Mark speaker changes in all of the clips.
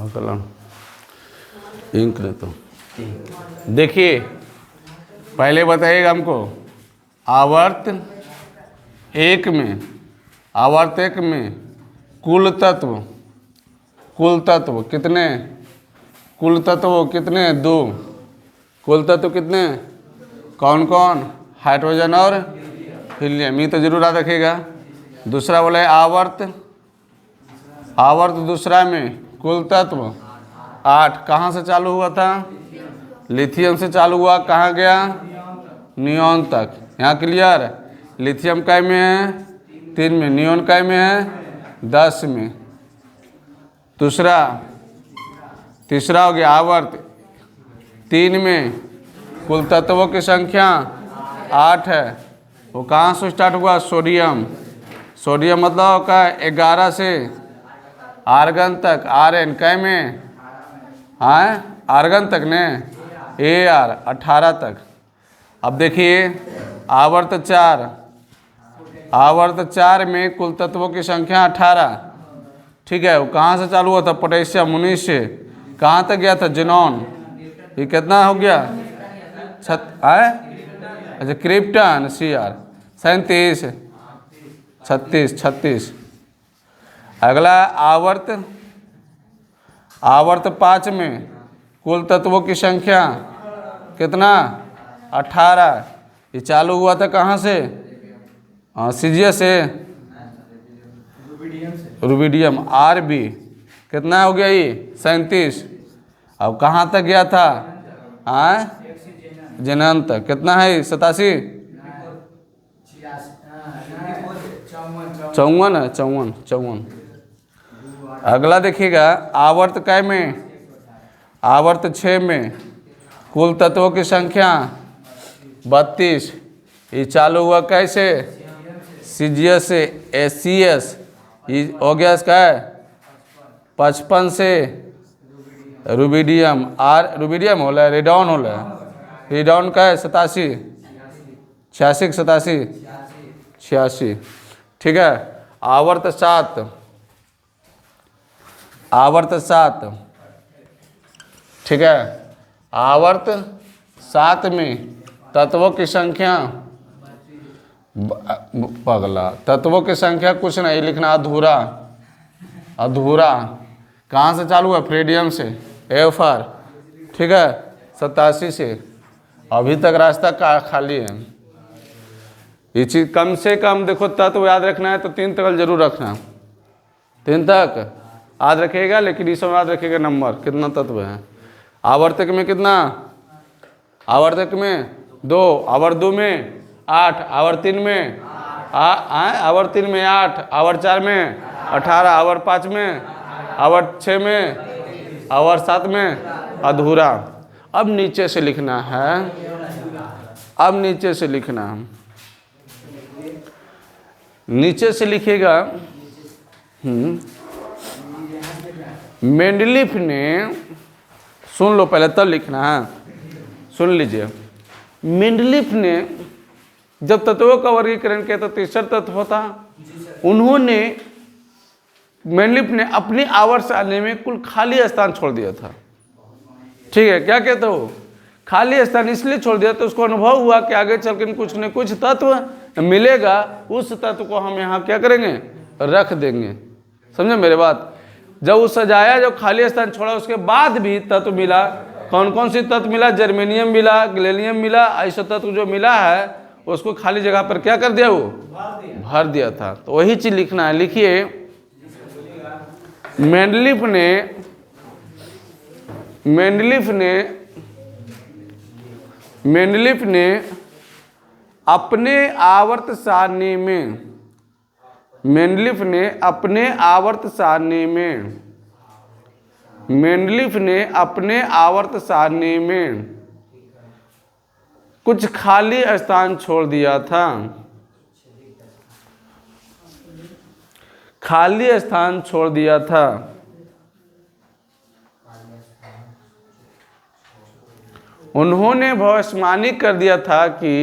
Speaker 1: कलम इंक ले तो देखिए, पहले बताइएगा हमको आवर्त एक में, आवर्त एक में कुल तत्व कितने, कुल तत्व कितने, 2। कुल तत्व कितने, कौन कौन, हाइड्रोजन और हीलियम, ये तो जरूर याद रखिएगा। दूसरा बोला है आवर्त दूसरा में कुल तत्व 8, कहाँ से चालू हुआ था, लिथियम से चालू हुआ, कहाँ गया, नियोन तक। यहाँ क्लियर, लिथियम काय में है 3 में, नियोन काय में है 10 में। तीसरा हो गया आवर्त 3 में कुल तत्वों की संख्या 8 है, वो कहाँ से स्टार्ट हुआ, सोडियम मतलब का 11 से आर्गन तक, Rn कै में, हाँ आर्गन तक ने, Ar 18 तक। अब देखिए आवर्त 4 में कुल तत्वों की संख्या 18, ठीक है। वो कहाँ से चालू हुआ था, पोटेशियम 19 से, कहाँ तक गया था, जिनोन, ये कितना हो गया, अच्छा क्रिप्टन Cr 36। अगला आवर्त 5 में कुल तत्वों की संख्या कितना, 18, ये चालू हुआ था कहाँ से, सीजियस से, रुबिडियम Rb, कितना हो गया ये 37। अब कहाँ तक गया था, जेनन तक, कितना है 87, 54। अगला देखिएगा आवर्त कै में, आवर्त 6 में कुल तत्वों की संख्या 32, ये चालू हुआ कैसे, सीजियस से, एसीएस, ये हो गया इसका 55 से, रुबिडियम रुबिडियम होला, रेडॉन होला, रेडॉन का है 86, ठीक है। आवर्त 7, ठीक है। आवर्त 7 में तत्वों की संख्या, पगला तत्वों की संख्या कुछ नहीं लिखना, अधूरा कहाँ से चालू है, फ्रेडियम से, Fr, ठीक है 87 से। अभी तक रास्ता खाली है। ये चीज़ कम से कम देखो, तत्व याद रखना है तो 3 तक जरूर रखना, 3 तक याद रखिएगा, लेकिन इस समय याद रखिएगा नंबर कितना तत्व है। आवर्तक में कितना, आवर्तक में 2, आवर्त 2 में 8, आवर्त 3 में आवर्त 3 में 8, आवर्त 4 में 18, आवर्त 5 में, आवर्त 6 में, आवर्त 7 में अधूरा। अब नीचे से लिखना है, नीचे से लिखिएगा। मेंडलीफ ने, सुन लो पहले तब लिखना है, सुन लीजिए। मेंडलीफ ने जब तत्वों का वर्गीकरण किया तो तीसरा तत्व होता, उन्होंने मेंडलीफ ने अपनी आवर्त सारणी में कुल खाली स्थान छोड़ दिया था, ठीक है। क्या कहते हो, खाली स्थान इसलिए छोड़ दिया तो उसको अनुभव हुआ कि आगे चल कर कुछ न कुछ तत्व मिलेगा, उस तत्व को हम यहाँ क्या करेंगे, रख देंगे। समझे मेरे बात। जब वो सजाया, जब खाली स्थान छोड़ा, उसके बाद भी तत्व मिला। कौन कौन सी तत्व मिला, जर्मेनियम मिला, गैलियम मिला, ऐसा तत्व जो मिला है उसको खाली जगह पर क्या कर दिया, वो भर दिया था। तो वही चीज लिखना है। लिखिए, मेंडलीफ ने अपने आवर्त सारणी में, मेंडलीफ ने अपने आवर्त सारणी में कुछ खाली स्थान छोड़ दिया था, उन्होंने भविष्यवाणी कर दिया था कि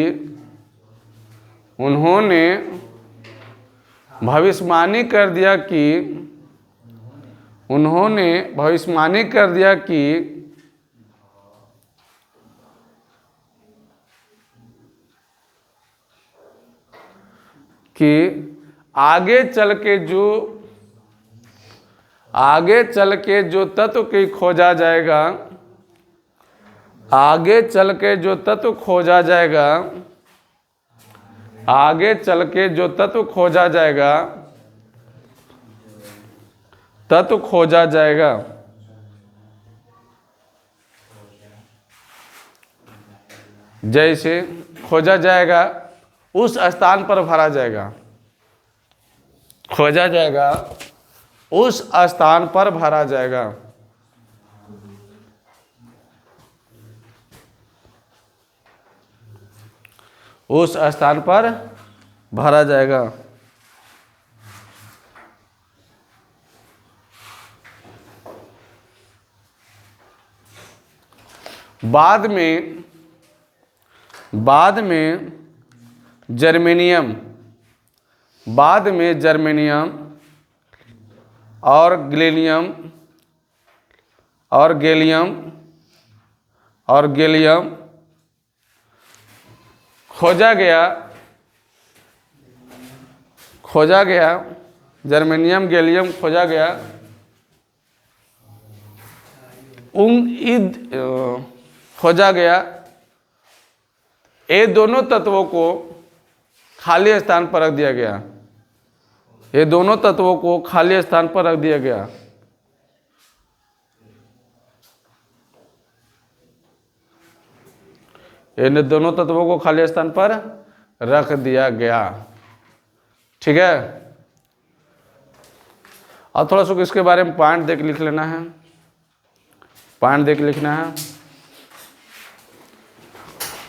Speaker 1: उन्होंने भविष्यवाणी कर दिया कि आगे चल के जो तत्व की खोजा जाएगा, आगे चल के जो तत्व खोजा जाएगा, जैसे खोजा जाएगा उस स्थान पर भरा जाएगा, खोजा जाएगा उस स्थान पर भरा जाएगा। उस स्थान पर भरा जाएगा। बाद में जर्मेनियम और गैलियम खोजा गया, जर्मेनियम गैलियम खोजा गया। खोजा गया। ये दोनों तत्वों को खाली स्थान पर रख दिया गया। ये दोनों तत्वों को खाली स्थान पर रख दिया गया। इन दोनों तत्वों को खाली स्थान पर रख दिया गया। ठीक है। अब थोड़ा सा इसके बारे में पॉइंट देख लिख लेना है। पॉइंट देख लिखना है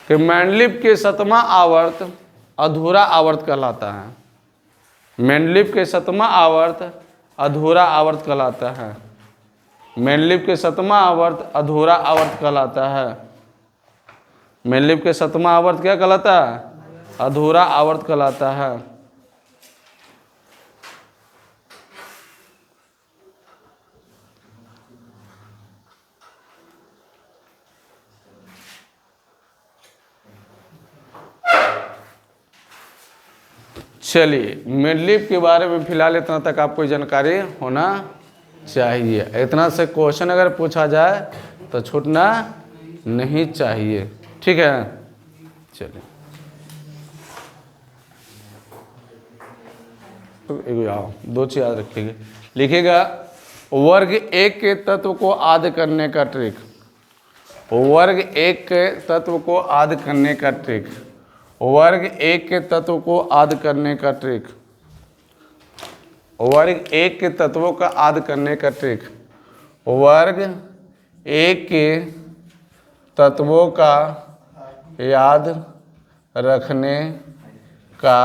Speaker 1: कि मेंडलीव के 7वां आवर्त अधूरा आवर्त कहलाता है। मेंडलीव के 7वां आवर्त अधूरा आवर्त कहलाता है। मेंडलीव के 7वां आवर्त अधूरा आवर्त कहलाता है। मेंडलीव के 7वां आवर्त क्या कहलाता है? अधूरा आवर्त कहलाता है। चलिए, मेंडलीव के बारे में फिलहाल इतना तक आपको जानकारी होना चाहिए। इतना से क्वेश्चन अगर पूछा जाए तो छूटना नहीं चाहिए। ठीक है। चलिए, दो चीज याद रखिएगा। लिखिएगा वर्ग 1 के तत्व को आद करने का ट्रिक। वर्ग 1 के तत्व को आद करने का ट्रिक। वर्ग 1 के तत्व को आद करने का ट्रिक। वर्ग 1 के तत्वों का आद करने का ट्रिक। वर्ग 1 के तत्वों का याद रखने का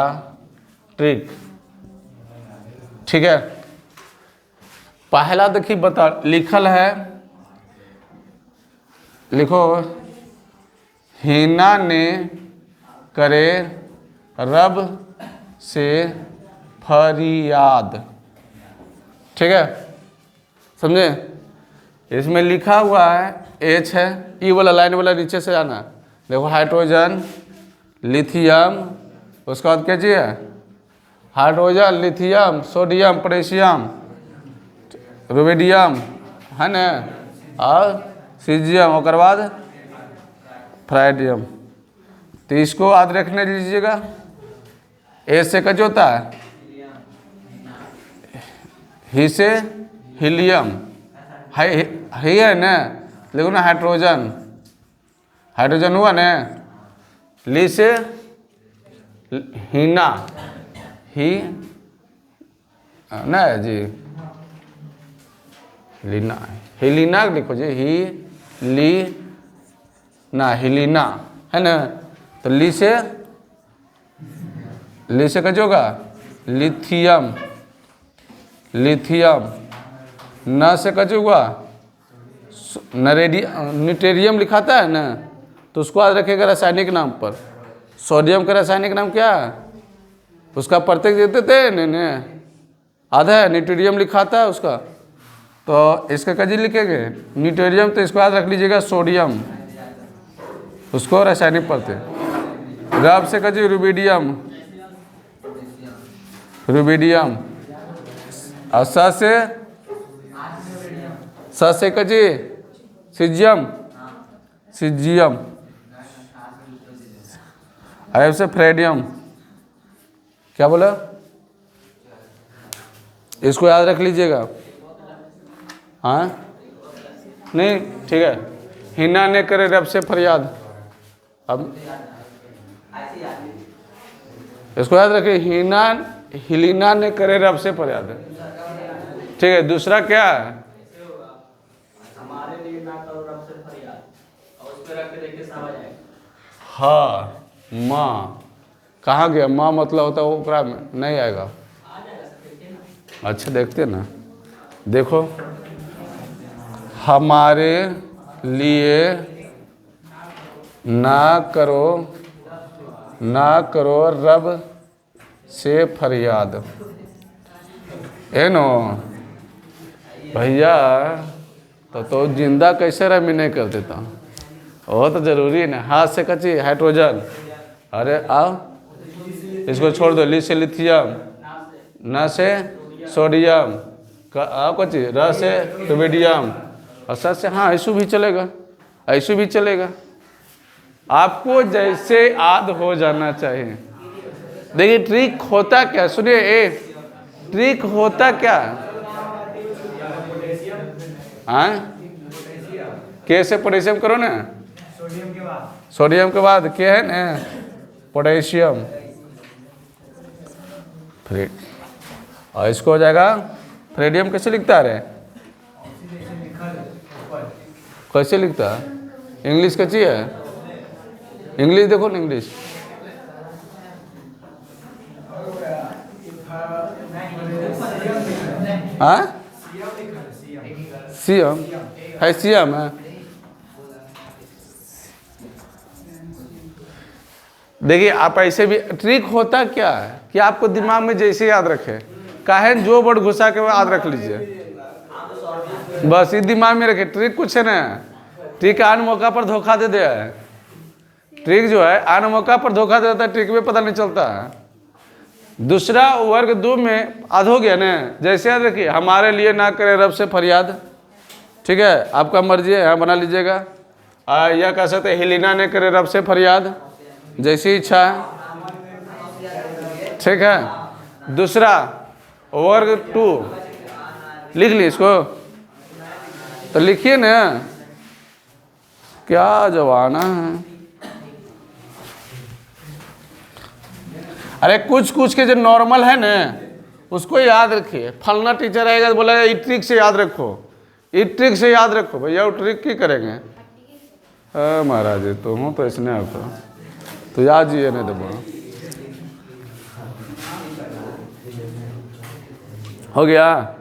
Speaker 1: ट्रिक। ठीक है। पहला देखिए बता लिखल है, लिखो हीना ने करे रब से फरियाद। ठीक है, समझे? इसमें लिखा हुआ है एच है, ई वाला लाइन वाला नीचे से आना। देखो हाइड्रोजन, लिथियम, उसका बाद क्या चाहिए? Hydrogen, lithium, sodium, potassium, rubidium है ना, और सीजियम, और बाद फ्राइडियम। तो इसको याद रखने दीजिएगा। ए से क्या होता है? ही से हीलियम है ना, लेकिन हाइड्रोजन, हाइड्रोजन हुआ ना। ली से हीना, ही ना जी, लीना, हिलीना लिखो जी, ही ली ना, हिलीना है ना। तो ली से क्या होगा? Lithium, lithium. न से क्या होगा? न्यूटेरियम लिखाता है ना, तो उसको याद रखेगा रासायनिक नाम पर। सोडियम का रासायनिक नाम क्या है? उसका प्रत्येक देते थे नहीं आधा है, न्यूट्रिडियम लिखा था उसका, तो इसका कजी लिखेंगे न्यूट्रिडियम, तो इसको याद रख लीजिएगा सोडियम, उसको रासायनिक पढ़ते। रब से कजी रुबिडियम, रुबिडियम, और स से कजी सीजियम, सीजियम, एफ से फ्रेडियम। क्या बोला, इसको याद रख लीजिएगा। हाँ नहीं ठीक है, हिना ने करे रब से फरियाद। अब इसको याद रखिए, हिलीना ने करे रब से फरियाद। ठीक है, दूसरा क्या है,
Speaker 2: हमारे लिए ना करो रब से फरियाद, और उस पे रख के देखिए सब आ जाएगा।
Speaker 1: हाँ माँ कहाँ गया, माँ मतलब होता है वो ओकरा में नहीं आएगा। अच्छा देखते ना, देखो हमारे लिए ना करो रब से फरियाद। है नो भैया, तो जिंदा कैसे रमी नहीं कर देता, वो तो जरूरी है ना। हाथ से कच्ची हाइड्रोजन, अरे आओ इसको छोड़ दो, ली से लिथियम, न से सोडियम, आओ कच्ची र से रुबिडियम, और स से हाँ ऐसू भी चलेगा, ऐसू भी चलेगा। आपको जैसे याद हो जाना चाहिए। देखिए ट्रिक होता क्या, सुनिए ए ट्रिक होता क्या, हाँ कैसे पोटेशियम करो ना, सोडियम के बाद क्या है ना पोटेशियम, फिर और इसको हो जाएगा फ्रेडियम। कैसे लिखता है रे, कैसे लिखता है, इंग्लिश कैसी है, इंग्लिश देखो ना इंग्लिश, हाँ सीएम है, सीएम है। देखिए आप ऐसे भी ट्रिक होता क्या है कि आपको दिमाग में जैसे याद रखे, काहे जो वर्ड घुसा के वो याद रख लीजिए, बस ये दिमाग में रखे। ट्रिक कुछ है ना, ट्रिक आन मौका पर धोखा दे दिया है। ट्रिक जो है आन मौका पर धोखा दे देता है, ट्रिक में पता नहीं चलता है। दूसरा वर्ग दो में याद हो गया ना, जैसे याद रखिए हमारे लिए ना करे रब से फरियाद। ठीक है, आपका मर्जी है, यहाँ बना लीजिएगा। यह कह सकते हिलीना ने करे रब से फरियाद, जैसी इच्छा है। ठीक है, दूसरा वर्ग टू लिख ली इसको, तो लिखिए ना, क्या जवाना है। अरे कुछ के जो नॉर्मल है ना उसको याद रखिए। फलना टीचर आएगा तो बोला ये ट्रिक से याद रखो, ये ट्रिक से याद रखो। भैया वो ट्रिक की करेंगे, महाराज तो हूँ तो इसने आपको तो याद जी नहीं तो बोलो हो गया।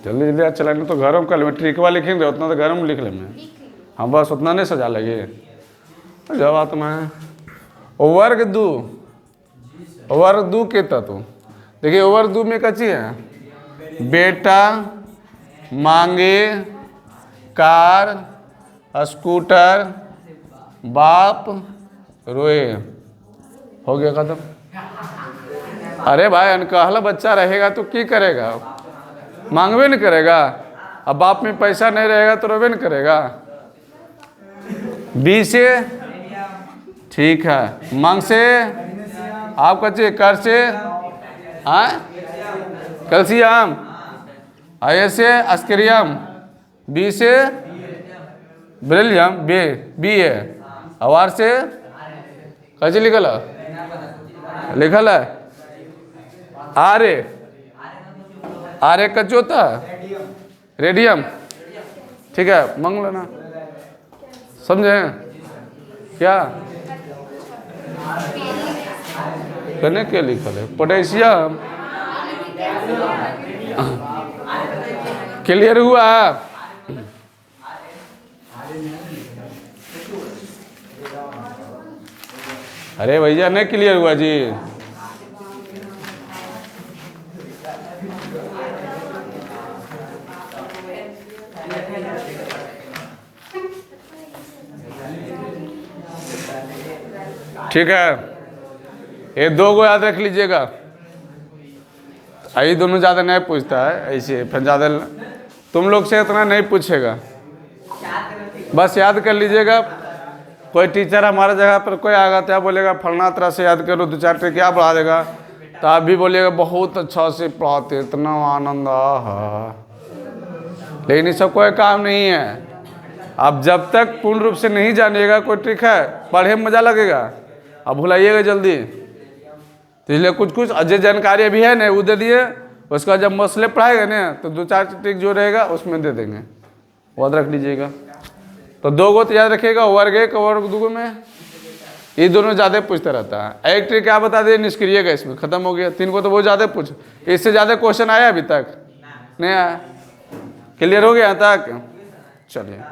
Speaker 1: जल्दी जल्दी आज चलाने तो घर में कर ले, ट्रिकवा लिखेंगे उतना तो घर में लिख लेंगे हम, बस उतना नहीं सजा लगे जब आत्मा है। वर्ग दू के तत्व देखिए, वर्ग दू में कच्ची है, बेटा मांगे कार स्कूटर बाप रोए, हो गया खत्म। अरे भाई अनकहला बच्चा रहेगा तो क्या करेगा, मांगवे नहीं करेगा। अब बाप में पैसा नहीं रहेगा तो रोवे नहीं करेगा। बी से ठीक है, मांग से आप कच्चे, कर से हाँ कैल्शियम, आई से अस्केरियम, बी से बेरिलियम, बी है, आर से कैसे लिखल है आर एक कच्चे होता है रेडियम। ठीक है, मंग लेना, समझे क्या करने के लिखल है। पोटेशियम क्लियर हुआ, अरे भैया नहीं क्लियर हुआ जी। ठीक है, ये दो को याद रख लीजिएगा। यही दोनों ज़्यादा नहीं पूछता है, ऐसे फिर ज़्यादा तुम लोग से इतना नहीं पूछेगा, बस याद कर लीजिएगा। कोई टीचर हमारा जगह पर कोई आएगा तो बोलेगा फलना तरह से याद करो, 2-4 ट्रिक क्या बढ़ा देगा, तो आप भी बोलिएगा बहुत अच्छा से पढ़ाते, इतना आनंद आ। लेकिन इसका कोई काम नहीं है। आप जब तक पूर्ण रूप से नहीं जानिएगा कोई ट्रिक है, पढ़े में मजा लगेगा, अब भुलाइएगा जल्दी। तो इसलिए कुछ कुछ अजय जानकारी अभी है ना, वो दे दिए, उसका जब मसले पढ़ाएगा ना तो 2-4 ट्रिक जो रहेगा उसमें दे देंगे, याद रख लीजिएगा। तो 2 गो तो याद रखिएगा, वर्ग 1 और वर्ग 2 में ये दोनों ज़्यादा पूछता रहता है। एक ट्रिक क्या बता दे, निष्क्रिय का, इसमें खत्म हो गया। 3 को तो बहुत ज़्यादा पूछ, इससे ज़्यादा क्वेश्चन आया अभी तक नहीं आया। क्लियर हो गया यहाँ तक? चलिए।